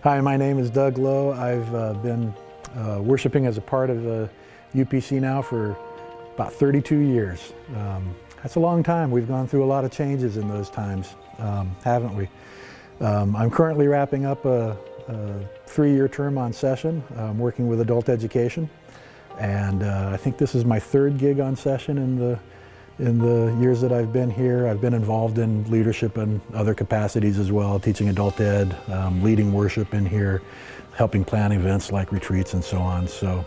Hi, my name is Doug Lowe. I've been worshiping as a part of UPC now for about 32 years. That's a long time. We've gone through a lot of changes in those times, haven't we? I'm currently wrapping up a 3-year term on session, working with adult education, and I think this is my 3rd gig on session in the years that I've been here. I've been involved in leadership and other capacities as well, teaching adult ed, leading worship in here, helping plan events like retreats and so on. So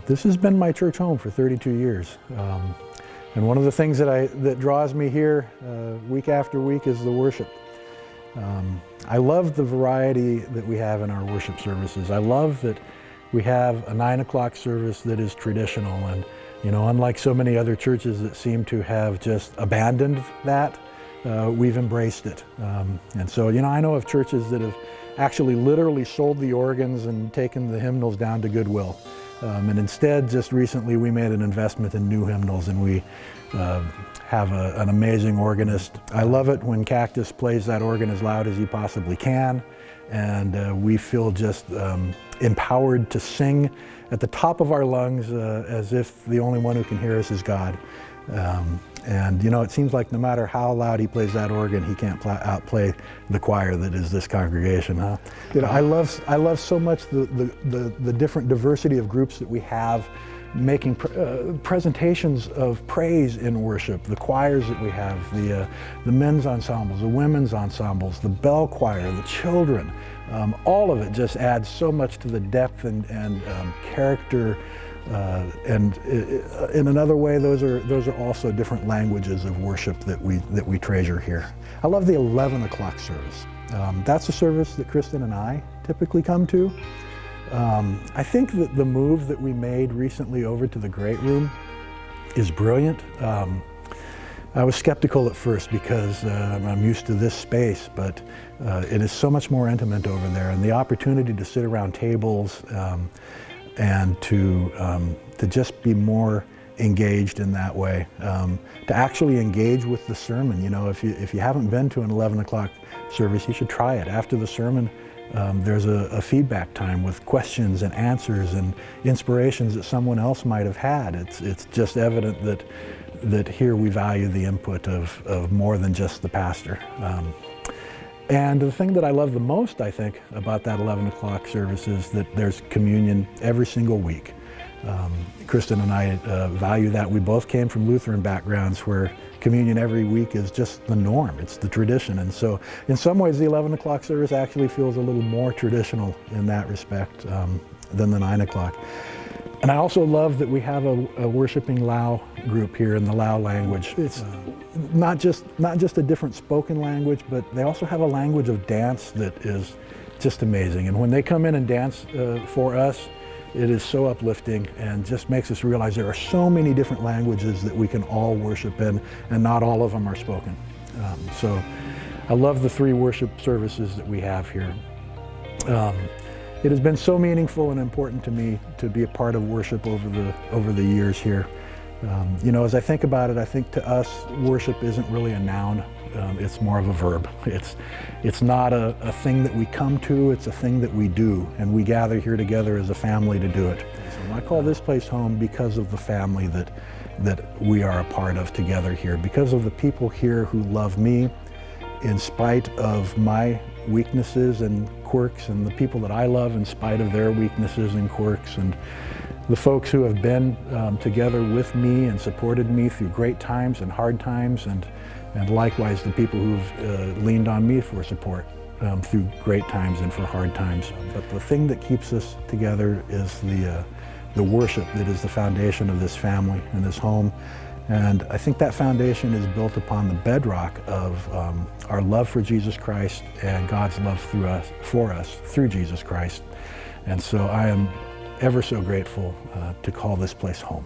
this has been my church home for 32 years. And one of the things that draws me here week after week is the worship. I love the variety that we have in our worship services. I love that we have a 9 o'clock service that is traditional, and unlike so many other churches that seem to have just abandoned that, we've embraced it. And so, I know of churches that have actually literally sold the organs and taken the hymnals down to Goodwill. And instead, just recently, we made an investment in new hymnals, and we have an amazing organist. I love it when Cactus plays that organ as loud as he possibly can, and we feel just empowered to sing at the top of our lungs as if the only one who can hear us is God. And it seems like no matter how loud he plays that organ, he can't outplay the choir that is this congregation, huh? I love so much the different diversity of groups that we have making presentations of praise in worship, the choirs that we have, the men's ensembles, the women's ensembles, the bell choir, the children. All of it just adds so much to the depth and character. And in another way, those are also different languages of worship that we treasure here. I love the 11 o'clock service. That's a service that Kristen and I typically come to. I think that the move that we made recently over to the Great Room is brilliant. I was skeptical at first because I'm used to this space, but it is so much more intimate over there, and the opportunity to sit around tables and to just be more engaged in that way, to actually engage with the sermon. If you haven't been to an 11 o'clock service, you should try it. After the sermon, there's a feedback time with questions and answers and inspirations that someone else might have had. It's just evident that here we value the input of more than just the pastor. And the thing that I love the most, I think, about that 11 o'clock service is that there's communion every single week. Kristen and I value that. We both came from Lutheran backgrounds where communion every week is just the norm. It's the tradition. And so in some ways, the 11 o'clock service actually feels a little more traditional in that respect than the 9 o'clock. And I also love that we have a worshiping Lowe group here in the Lowe language. It's not just a different spoken language, but they also have a language of dance that is just amazing. And when they come in and dance for us, it is so uplifting and just makes us realize there are so many different languages that we can all worship in, and not all of them are spoken. So I love the 3 worship services that we have here. It has been so meaningful and important to me to be a part of worship over the years here. As I think about it, I think to us, worship isn't really a noun. It's more of a verb. It's not a thing that we come to, it's a thing that we do, and we gather here together as a family to do it. So I call this place home because of the family that we are a part of together here, because of the people here who love me in spite of my weaknesses and quirks, and the people that I love in spite of their weaknesses and quirks, and the folks who have been together with me and supported me through great times and hard times, and likewise the people who've leaned on me for support through great times and for hard times. But the thing that keeps us together is the worship that is the foundation of this family and this home. And I think that foundation is built upon the bedrock of our love for Jesus Christ and God's love for us through Jesus Christ. And so I am ever so grateful to call this place home.